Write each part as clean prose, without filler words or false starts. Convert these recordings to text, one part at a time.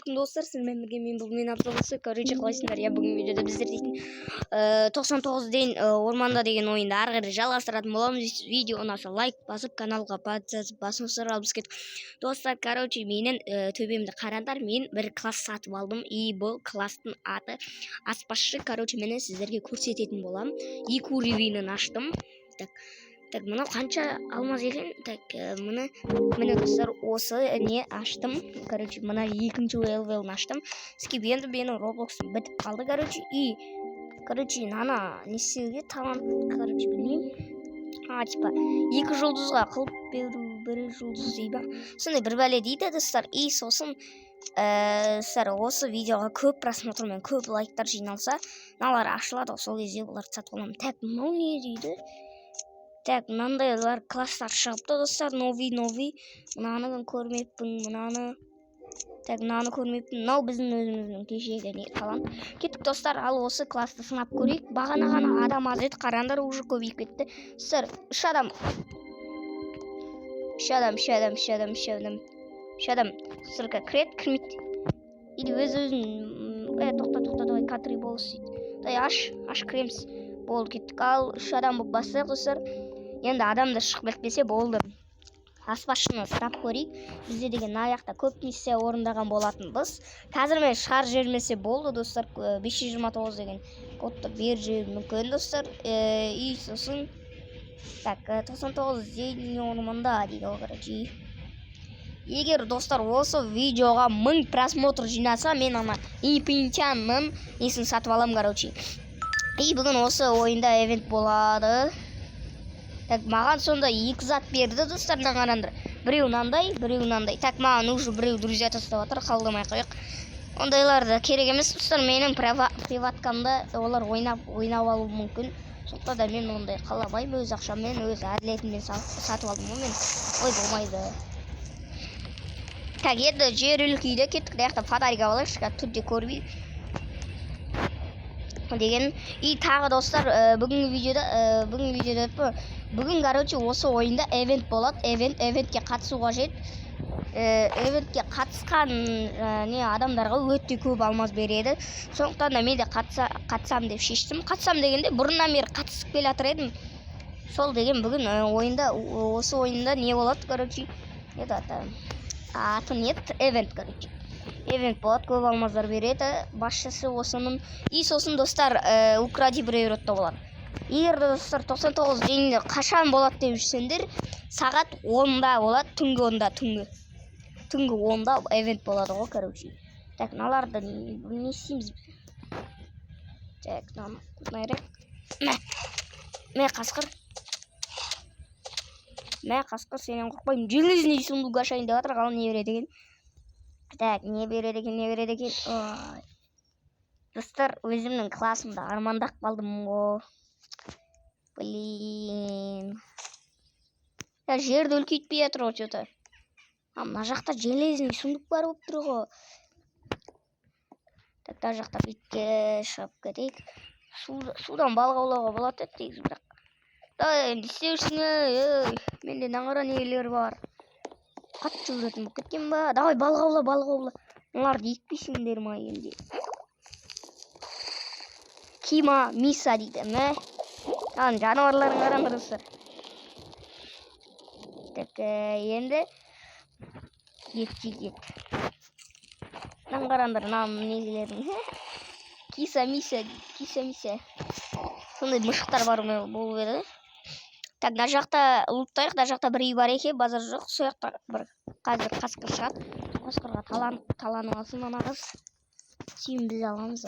Достар, сіздермен бірге мен бүгін автобусы. Короче, қалайсыңдар? Я бүгін видеода біздер дейтін 99 ден орманда деген ойынды ары қарай жалғастыратын боламыз. Видео ұнаса лайк басып, каналға подписаться басыңыздар. Ал біз кеттік. Достар, короче, менің төбемді қараңдар. Мен бір класс сатып алдым. И бұл класстың аты аспазшы. Короче, мен сіздерге көрсететін боламын. 2 уровенін аштым. Так, мына қанша алмаз екен? Так, міне достар, осы не аштым. Короче, мына екінші левелін аштым. Скип енді менің Роблоксым бітіп қалды, короче. И, короче, ана не істеуге талант, короче, білмеймін. Типа, 2 жұлдызға қылып беру, 1 жұлдыз дейді. Сондай бір бәле дейді, достар. И сосын осы видеоға көп просмотр мен көп лайктар жиналса, мыналар ашылады, сол кезде оларды сатып аламын. Так, мынау не дейді? Так, мынандайлар класстар шығыпты, достар. Новый. Мынаны көрмеппін, мынаны. Так, мынаны көрмеппін. Мынау біздің өзіміздің кешегі не талант. Кеттік, достар, ал осы классты сынап көрейік. Бағана ғана адам аз еді, қараңдар, уже көбейіп кетті. Достар, 3 адам. 3 адам. Сырға кірет, кірмейді. Или өз-өзін... Тоқта, давай, катры болыс дейді. Дай, аш кіреміз. Болды, кеттік. Ал 3 адам болып бастайық, достар. Енді адамды шығып бітпесе болды. Аспазшыны сұрап көрейік. Бізде деген аяқта көп миссия орындаған болатын біз. Қазір мен шығар жермесе болды, достар. 529 деген кодты бер жер мүмкін, достар. И сосын так, 99 ден орманда дейді, короче. Егер, достар, осы видеоға 1000 просмотр жинаса, мен ана Инфинитянның несін сатып алам, короче. И бүгін осы ойында эвент болады. Так, маған сонда 2 зат берді, достар, қараңдар. Біреу мынандай. Так, маған уже біреу друзья тастап жатыр, қалдырмай қояйық. Ондайларды керек емес, достар, менің приваткамда олар ойнап алуы мүмкін. Сондықтан да мен ондай қаламаймын, өз ақшаммен, өз әділетіммен сатып алдым. Мен ой болмайды. Так, енді жер үлкейді, кеттік, даяқта фонарик алайықшы, түрде көрмей деген. И тағы, достар, бүгін видеода бүгін, короче, осы ойында эвент болады. Эвентке қатысу қажет. Эвентке қатысқан адамдарға өте көп алмаз береді. Сондықтан да мен де қатысам деп шештім. Қатысам дегенде бұрыннан бері қатысып келе жатыр едім. Сол деген бүгін осы ойында не болады, короче. Аты нет, эвент, короче. Эвент болады, көп алмаздар береді. Басшысы осының. И сосын, достар, укради біреуретті болады. Егер, достар, 99 дейінде қашан болады деп жүрсеңдер, сағат 10-да болады, түнгі 10-да эвент болады ғой, короче. Так, наларды не істейміз? Так, найрек. Мә қасқыр, сенен қорқпаймын. Железный сундук ашайын деп жатыр, ал не береді екен? Так, не береді екен? Достар, өзімнің классымда армандақ қалдым ғой. Блин. Жерді үлкейтпей жатыр ғой, что-то. Мына жақта железный сундук бар болып тұр ғой. Так, та жақта битке шығып кетейік. Судан балық аулауға болады еді, бірақ. Да, енді істеушісің, менде нағара нелер бар. Қатты жүретін болып кеткен ба? Давай, балық аула. Оларды екпейсіңдер ма енді? Кима, миса дейді, мә? Жануарларын қараңдар, достар. Так, енді ет. Қараңдар, нелерін. Киса, миса. Сондай мұшықтар бар болып еді. Так, мына жақта ұлттайық, мына жақта бір үй бар екен, базар жоқ. Сол жақта бір қазір қасқыр шығады. Қасқырға таланып алсын ана қыз. Кейін біз аламыз.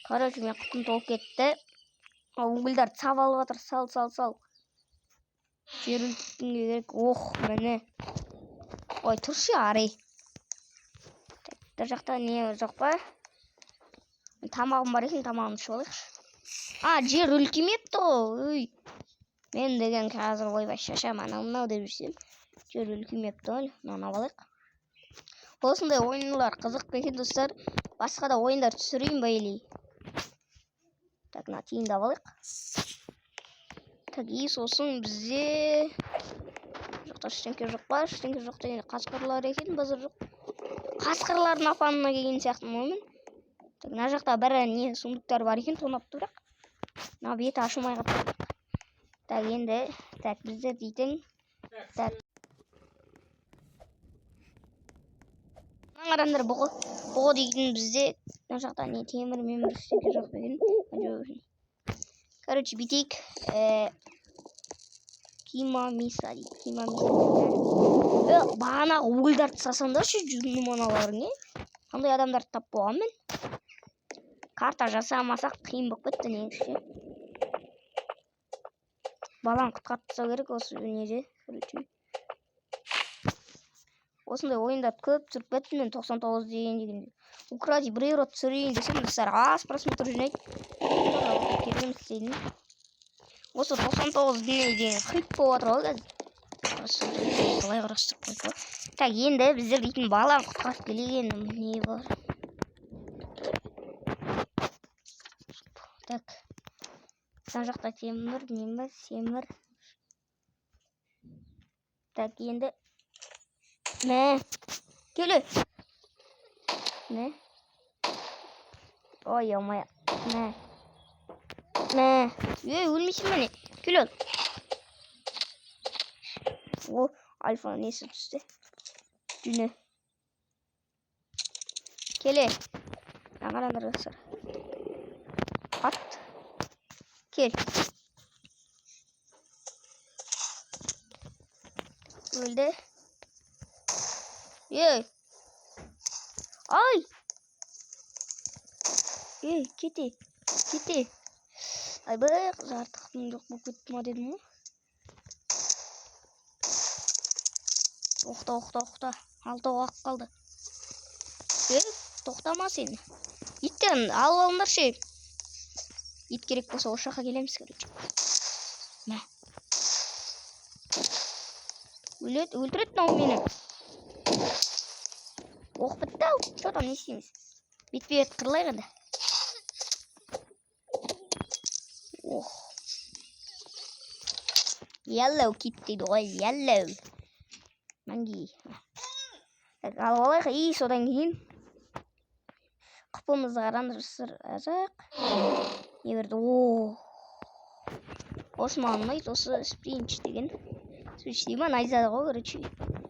Короче, мен құтым толып кетті. Угілдарды сап алып жатыр, сал. Жер үлкейтуге керек. Міне. Ой, тұршы, арай. Мына жақта не жоқ па? Тамағым бар екен, тамағымды ішіп алайықшы. Жер үлкеймепті ғой. Мен деген қазір ойбай шашам, анау деп жүрсем. Жер үлкеймепті ғой. Мынаны алайық. Осындай ойындар қызық екен, достар. Басқа да ойындар түсірейін ба елей? Так, мына тиынды алайық. Так, и сосын бізде... Жоқта ештеңке жоқ па? Ештеңке жоқ деген қасқырлар екен, базар жоқ. Қасқырлардың апанына келген сияқтымын мен. Мына жақта бір не сундуктар бар екен, тонап тұр. Мына беті ашылмай қалды. Так, енді біздер дейтін. Так. Қараңдар, бұғы дейтін бізде мына жақта не темір ештеңе жоқ деген. Короче, бүйтейік. Кимамиса дейді. Кимамиса. Бағанағы өлдерді сасаңдаршы, жүздің маналарың, қандай адамдарды тап болған мен. Карта жасамасақ қиын болып кетті негізі. Балан құтқартса керек осы неде. Осындай ойындарды көп түсіріп кеттім мен 99 дегенде. Укради біреу рот түсірейін десем, достар, аз просмотр жинайды. Келгім істейдім. Осы 99 деген хит болып жатыр ғой қазір. Солай қарастырып қойды. Так, енді біздер дейтін балан құтқарып келген не бар. Так. Мына жақта темір, семір. Так, енді не? Келе. Не? Ой, алмай. Не? Өлмейсің бе не? Келе. О, альфа несі түсті. Дүні. Келе. Ағарандар қысыр. Ат. Кел. Өлді. Ай. Кете. Ай, бірақ жартықтың жоқ бұл көтті ма дедім ғой. Оқта. Алтау ақ қалды. Тоқтама сен. Иттен алып алыңдар ше. Ит керек болса осы жаққа келеміз, короче. Мә. Өлтіреді мынау мені. Оқ бітті ау. Что там не істейміз? Бет-бет қырлайық енді. Yellow кит дейді ғой, yellow. Манги. Алып алайық, содан кейін. Қыпымызды қарандар сыр ажақ. Не берді? Осы маған ұнайды, осы спринч деген. Спринч дейма, найзады ғой, короче.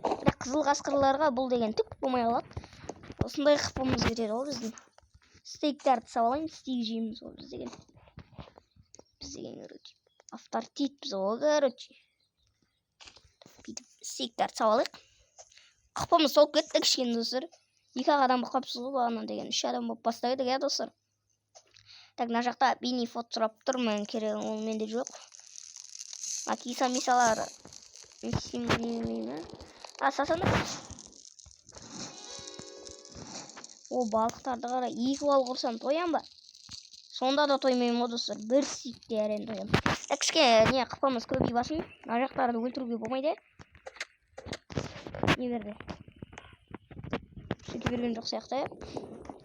Бірақ қызыл қасқырларға бұл деген түк болмай қалады. Осындай қыпымыз кетеді ғой біздің. Стейктерді сабалаймыз, стейк жейміз ғой біз деген. Короче. Автортит біз ғой, короче. Стейктерді сабалайық. Қыпымыз толып кетті кішкене достар. 2 адам болып қапсыз ғой бағана деген. 3 адам болып бастайды ға достар. Так, мына жақта бейни фото сұрап тұрмын, керек ол менде жоқ. Киса мисалар. Сасаны. О, балықтарды қара. 2 балық ұрсам тоям ба? Сонда да тоймайым ғой достар. Бір стейкте әрен тоям. Так, кішкене не қыпымыз көбей басын. Мына жақтарды өлтіруге болмайды. Не берді? Сөйте берген жоқ сияқты.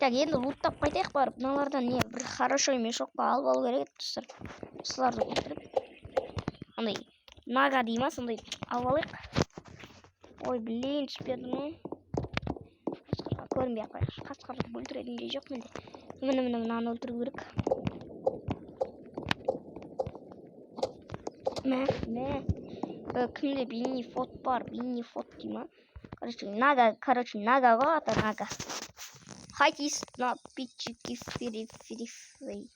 Так, енді луттап қайтайық барып. Мыналардан не бір хорошо емес жоққа алып алу керек достар. Осыларды өлтіріп. Андай нага дейма, сондай алып алайық. Ой, блин, түспедім ғой. Көрінбей ақ қойық. Қасқырды өлтіретін де жоқ менде. Мынаны өлтіру керек. Кімде бейни фот бар? Бейни фот дейма. Короче, нага ғой, ата нага. Хайтис на питчики фирифей.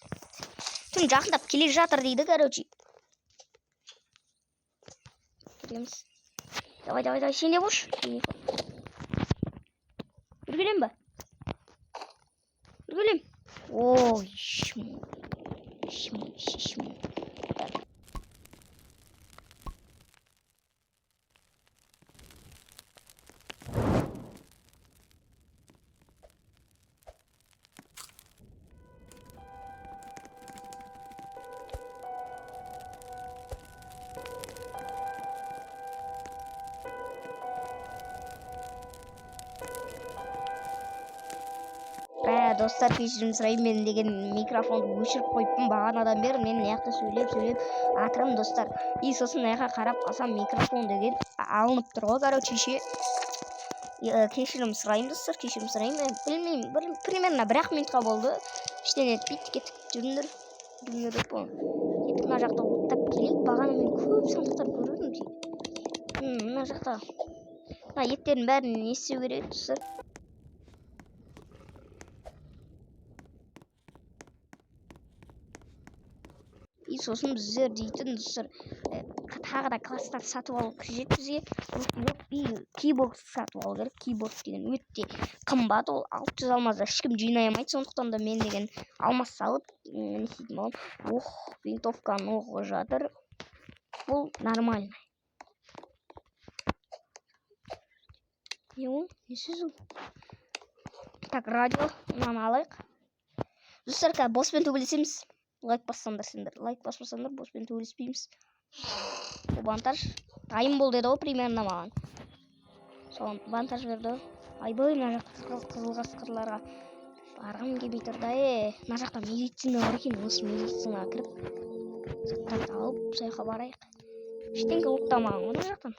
Тым жақындап келе жатыр дейді, короче. Келеміз. Давай, сен де бош. Үргелем ба? Үргелем. Ой, шму. Достар, кешірім сұраймын, мен деген микрофонды өшіріп қойыппын бағанадан бері. Мен мына сөйлеп атырым достар. Сосын мына қарап қалсам микрофон деген алынып тұр ғой, короче ше. кешірім сұраймын достар, кешірім сұраймын. Білмеймін, примерно 1 минутқа болды. Ештеңе етпейді, кетіп жүріңдер. Кетіп мына жақта оттап келейік. Бағана мен көп сандықтар көрдім. Мына жақта еттердің бәрін не істеу керек достар? Сосын біздер дейтін достар, тағы да класстар сатып алу қажет бізге. Кейборд сатып алу керек. Кейборд деген өте қымбат, ол 600 алмазда ешкім жинай алмайды. Сондықтан да мен деген алмаз салып, не істейтін боламын. Винтовканы оқып жатыр. Бұл нормально. Не ол? Не сөз ол? Так, радио. Мынаны алайық. Достар, боспен төбелесеміз. Лайк бассаңдар сендер. Лайк баспасаңдар боспен төбелеспейміз. Бұл бантаж. Тайым бол деді ғой примерно маған. Соған бантаж берді. Айбай, мына жақта қызыл қасқырларға барғым келмей тұрды. Мына жақта медицина бар екен. Осы медицинаға кіріп заттарды алып, сол жаққа барайық. Ештеңе оқтамаған ғой мына жақтан.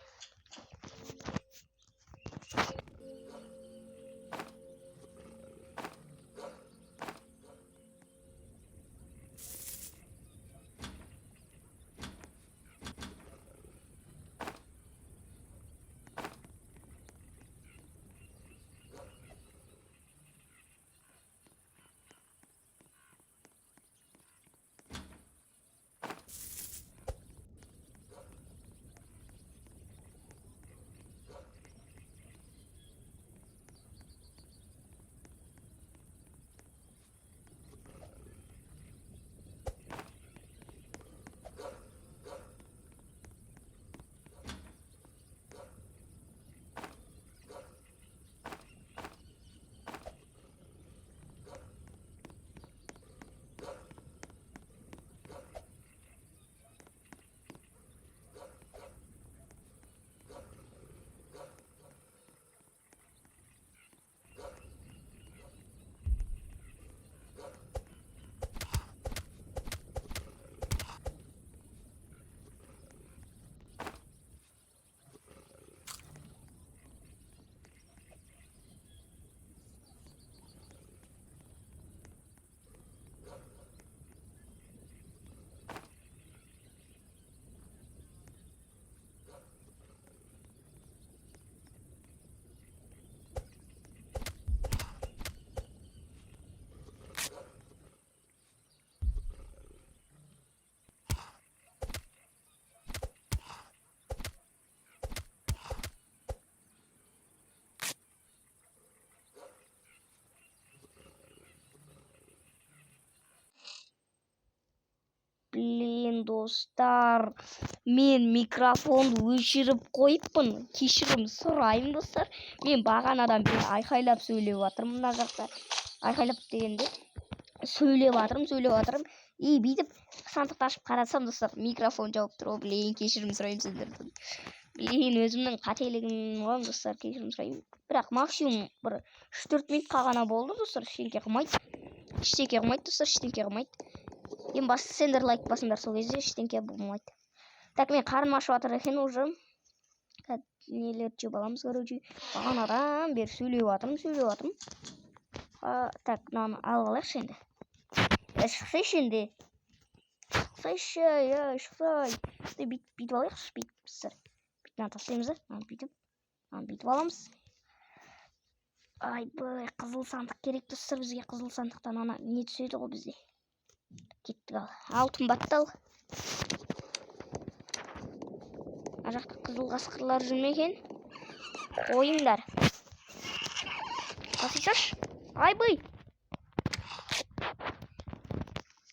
Блин, достар, мен микрофонды өшіріп қойыппын. Кешірім сұраймын, достар. Мен бағанадан бері айқайлап сөйлеп жатырмын мына жақта. Айқайлап дегенде сөйлеп жатырмын. И бүйтіп сандықты ашып қарасам, достар, микрофон жауып тұр. Блин, кешірім сұраймын сіздерден. Блин, өзімнің қателігім ғой, достар, кешірім сұраймын. Бірақ максимум бір 3-4 минутқа ғана болды, достар. Ештеңе қылмайды, достар. Ең басты сендер лайк басыңдар, сол кезде ештеңе болмайды. Так, мен қарным ашып жатыр екен уже. Нелер жеп аламыз, короче. Бағанадан бері сөйлеп жатырмын. Так, мынаны алып алайықшы енді. Шықсайшы енді. Шықсай. Бүйтіп алайықшы, бүйтіп. Бүйтіп тастаймыз, бүйтіп аламыз. Айбай, қызыл сандық керек, достар, бізге қызыл сандықтан ана не түседі ғой бізде. Кеттік ал. Алтын баттал. Ар жақта қызыл қасқырлар жүрме екен. Қойыңдар. Қасышаш. Айбай.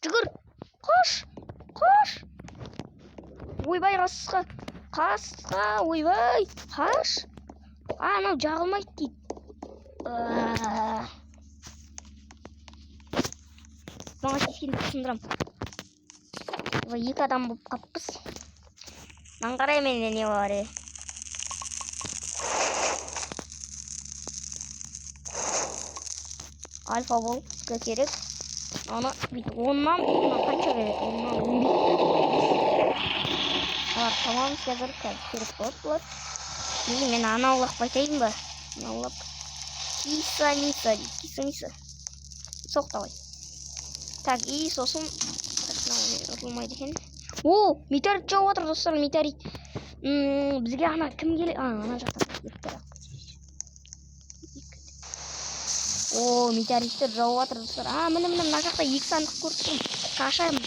Жүгір. Қош. Ойбай, қасқа. Ойбай. Қаш. Анау жағылмайды дейді. Маған тескенді түсіндірам. 2 адам болып қаппыз. Қарай менде не бар е? Альфа бол керек. Ана бүйтіп 10-нан қанша керек? 10-нан 15. Тамам, қазір керек болады бұлар. Мен анаулақ байтайын ба? аулап. Киса-миса. Соқ давай. Так, и сосын ұтылмайды екен. О, метеорит жауып отыр достар, метеорит. Бізге ана кім келе? Ана жақта. О, метеориттер жауып отыр достар. Міне мына жақта 2 сандық көрдім. Қашаймын.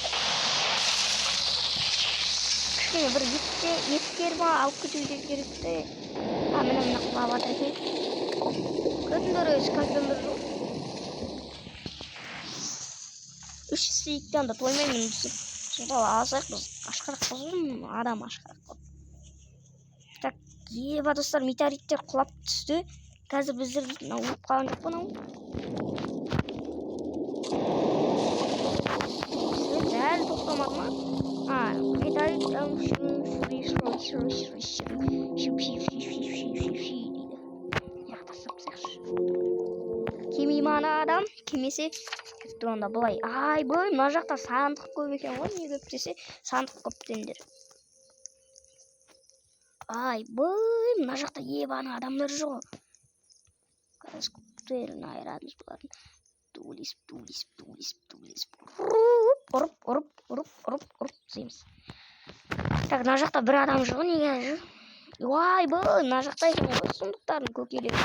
Кішкене бір еттер ма алып кетуге керекті. Міне құлап жатыр екен. Көрдіңдер скальпендер жоқ. 3 стейктен де тоймаймын. Сонда алсақ біз ашқарақ болсын, адам ашқарақ. Так, еба достар, метеориттер құлап түсті. Қазір біздер дейтін ұлып қалған жоқ па нау? Әлі тоқтамады ма? Метеорит кемей ма ана адам? Кемесе күтті онда бұлай. Бұл мына жақта сандық көп екен ғой, не көп десе сандық көп дендер. Бұл мына жақта ебаны адамдар жоқ. Көтерін айырамыз бұларын. Тулис. Ұрып дейміз. Так, мына жақта бір адам жоқ, неге жүр? Бұл мына жақта екен ғой, сұмдықтарын көкелеп.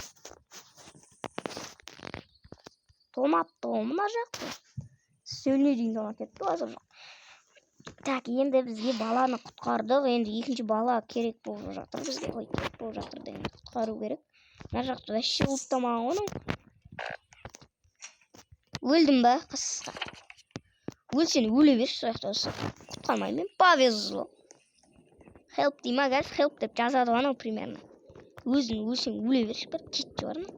Томапты ғой мына жақта. Сөліне дейін томап кетті, азыр жоқ. Так, енді бізге баланы құтқардық. Енді екінші бала керек болып жатыр бізге. Керек болып жатыр деген құтқару керек. Мына жақта вообще ұлттамаған оның. Өлдім ба? Қысқа. Өлсен өле берші сояқта осы. Құтқармаймен. Повезло. Help дейм агас. Help деп жазады ғана примерно. Өзің өлсен өле берші бір. Кетті барына.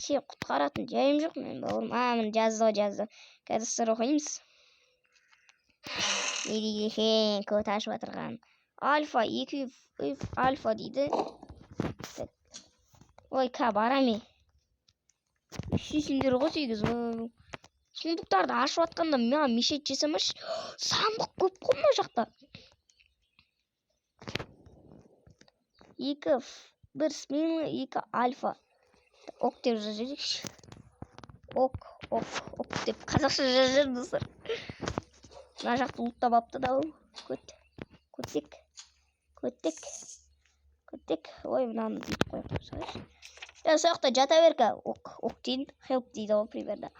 Сен құтқаратын жайым жоқ мен бауырым. Мін жазды. Қазір сыр оқимыз. Не дейді екен код ашып жатырған. Альфа 2 альфа дейді. Ой, бараме. Сүйсіңдер ғой 8. Сұмдықтарды ашып атқанда маған мешет жасамаш. Сандық көп қой мына жақта. 2 1 смелый 2 альфа. Ок деп жазайықшы. Ок деп қазақша жазып достар. Мына жақта ұлттап апты да ол. Көттек. Ой, мынаны дейіп қойып тұрсайшы. Сояқта жата берка. Ок дейін. Help дейді ол примерно.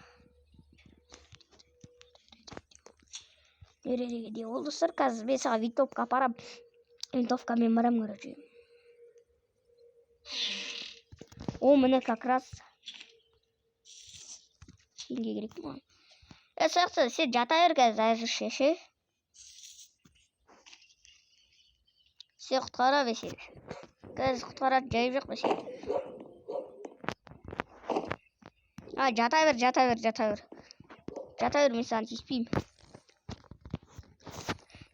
Нереге де ол достар. Қазір мен саған винтовка апарам. Винтовка мен барам көріп. О, міне как раз. Сенге керек маған. Сояқта сен жата бер қазір шеше. Сен құтқара бесен. Қазір құтқарады жайып жоқ бесен. Жата бер. Жата бер, мен саған тиіспеймін.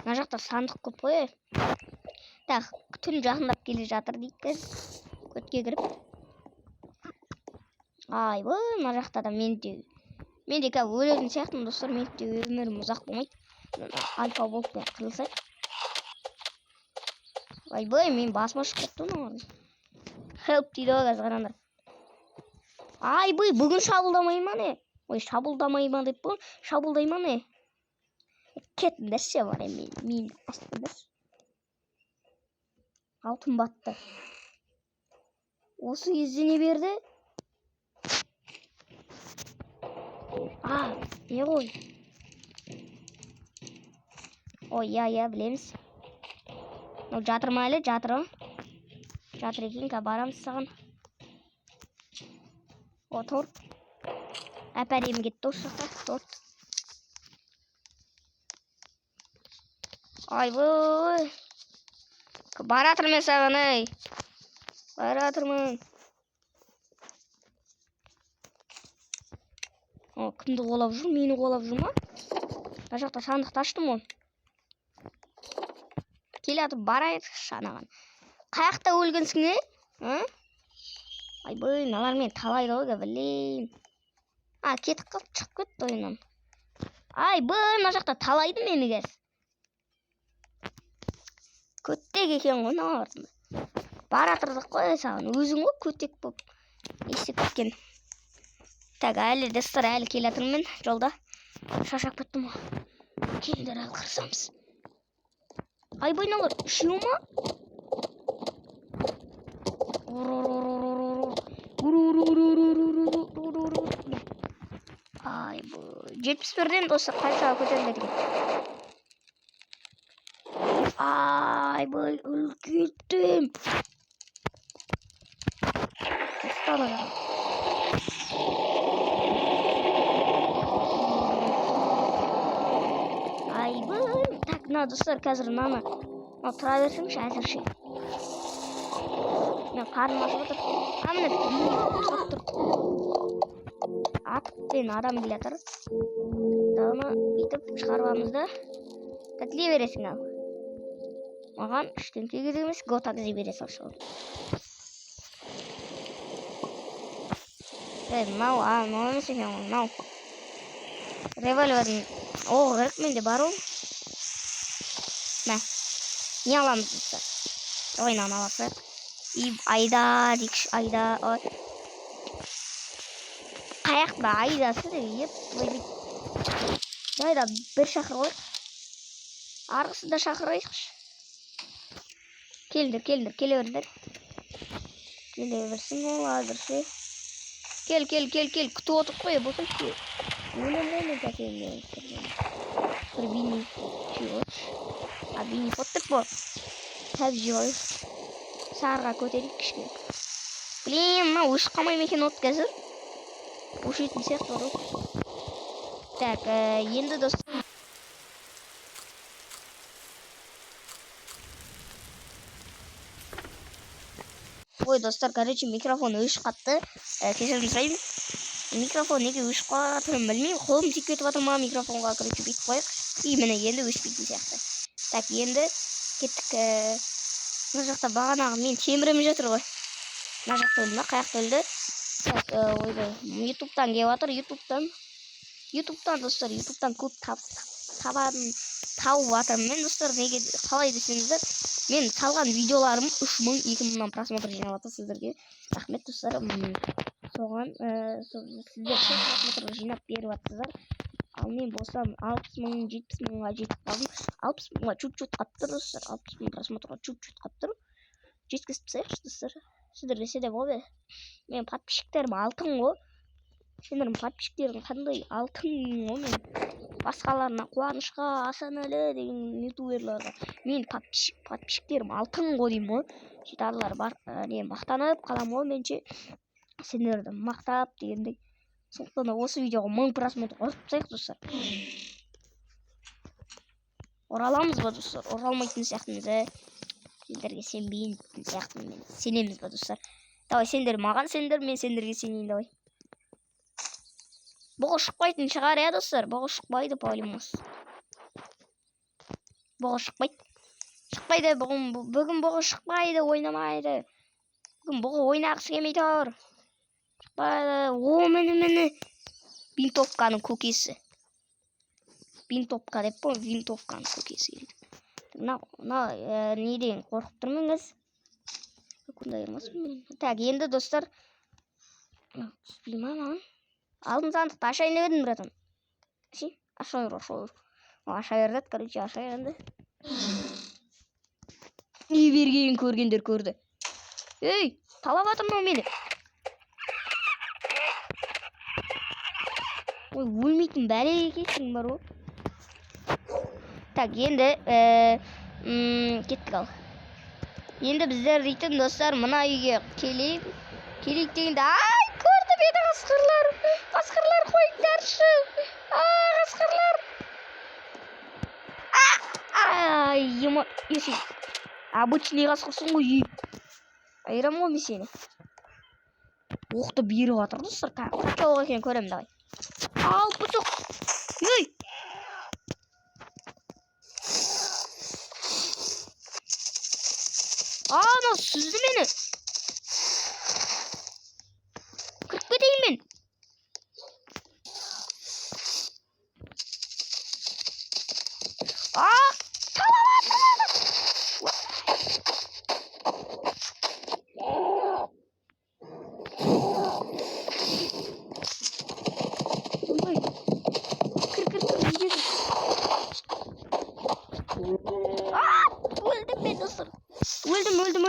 Мына жақта сандық көп қой. Так, түн жақындап келе жатыр дейді қазір. Көтке кіріп. Мына жақта да мен де кәп өлетін сияқтым достар. Мен де өмірім ұзақ болмайды. Альфа болып мен қырылсай. Мен басыма шығып тұр. Help дейді ғой қазір қарандар. Бүгін шабылдамай ма не? Шабылдамай ма деп бұл? Шабылдай ма не? Кетіндерше бар мен астындыр. Алтын батты. Осы кезде не берді? Не ғой? Я білеміз. Жатыр ма әлі? Жатыр екен, барамыз саған. Торт. Әпәрем кетті осы жақта. Торт. Баратырмын саған, Баратырмын. Кімді қолап жүр? Мені қолап жүр ма? Мына жақта сандықты аштым ғой. Келатып барайық шанаған. Қаяқта өлгенсің не? Мыналар мен талайды ғой білейін. Кетіп қалып шығып кетті ойынан. Мына жақта талайды мені кәз. Көттек екен ғой артында. баратырдық қой саған. Өзің ғой көтек болып естіп кеткен. Так, әлі достар, әлі келе жатырмын жолда. Шаршап кеттім ғой. Келіңдер әлі қырсамыз. Айбайналар, үшеу ма? Айбай, 71-ден достар қаншаға көтерілді екен. Айбай, өліп кеттім. Айбай, так, мына достар, қазір мынаны тұра берсеңші әзірше. Мен қарным ашып отыр. Міне атықпен адам келе жатыр. Оны бүйтіп шығарбамыз да тәтіле бересің ал. Маған ештеңке керек емес, гота кізе бересің сол. Мынау емес екен, мынау револьвердің оғы керек менде бар ол. Мә, не аламыз достар? Ойнан аласыз. Айда дейікші, айда. Қаяқта айдасы деп айда бір шақыр ғой. Арғысы да шақырайықшы. Келдір, келе бердер. Келе берсін ол азыршы. Кел, күтіп отық қой, болсын ше. Өлем кәкелі. Бір бейні жиот. Бейні фоттық бұл. Тәп жиот. Сарға көтерік кішке. Блин, мына өшіп қамай мекен от қазір. Өшетін сияқты бар от. Так, енді достар. Ой, достар, короче, микрофон өшіп қатты. Кешірім сұраймын. Микрофон неге өшіп қатырын білмеймін. Қолым тиіп кетіп жатыр ма микрофонға, короче, бүйтіп қойық. Міне енді өшпейтін сияқты. Так, енді кеттік. Мына жақта бағанағы мен темірім жатыр ғой. Мына жақта өлді ма? Қаяқта өлді. Так, ойбай, ютубтан келіп жатыр, ютубтан достар, ютубтан көп тауып жатырмын мен достар. Неге қалай десеңіздер, мен салған видеоларым 3000-2000 просмотр жинап жатыр сіздерге. Рахмет достар. Соған сіздер просмотр жинап беріп жатсыздар. Ал мен болсам 60.000-70.000-ға жетіп қалдым. 60.000-ға чуть-чуть қалып тұр достар. 60.000 просмотрға чуть-чуть қалып тұр. Жеткізіп тастайықшы достар. Сіздер десе де болды. Мен подписчиктерім алтын ғой. Сендердің подписчиктерің қандай алтын ғой мен. Басқаларына қуанышқа, Асанәлі деген ютуберларға. Мен подписчиктерім алтын ғой деймін ғой. Жетарлар бар. Мақтанып қалам ғой менше. Сендерді мақтап дегендей. Сондықтан да осы видеоға 1000 просмотр қосып тастайық достар. Ораламыз ба достар? Оралмайтын сияқтымыз. Сендерге сенбейтін сияқтымыз. Сенеміз ба достар? Давай, сендер маған сендер, мен сендерге сенейін, давай. Бұғы шықпайтын шығар, я достар. Бұғы шықпайды, паулимос. Бұғы шықпайды. Шықпайды, бүгін бұғы шықпайды, ойнамайды. Бүгін бұғы ойнағысы келмей тұр. Шықпайды. О, мені. Винтовканың көкесі. Винтовка деп бұл, винтовканың көкесі. Мына неден қорқып тұрмын қыз. Күнді айырмасын. Так, енді достар. Түспеймін. Алтын сандықты ашайын өдім, братан. Ашайыр. Ашайырдат, короче, ашайырынды. Не бергенін көргендер көрді. Ей, талап атырмын мені. Ой, өлмейтін бәле екесің бар о. Так, енді кеттік ал. Енді біздер дейтін достар мына үйге келейік дегенде, ай, көрдім еді қасқырлар. Қасқырлар қойыңдаршы. Қасқырлар. Ай, есі. Обычный қасқырсың ғой. Айырам ғой мен сені. Оқты беріп жатыр достар. Қанша оқ екен көрем давай. Ал, бұтық. Ей. Ана, сүзді мені. Кіріп кетейін мен. Öldüm ben dostlar. Öldüm.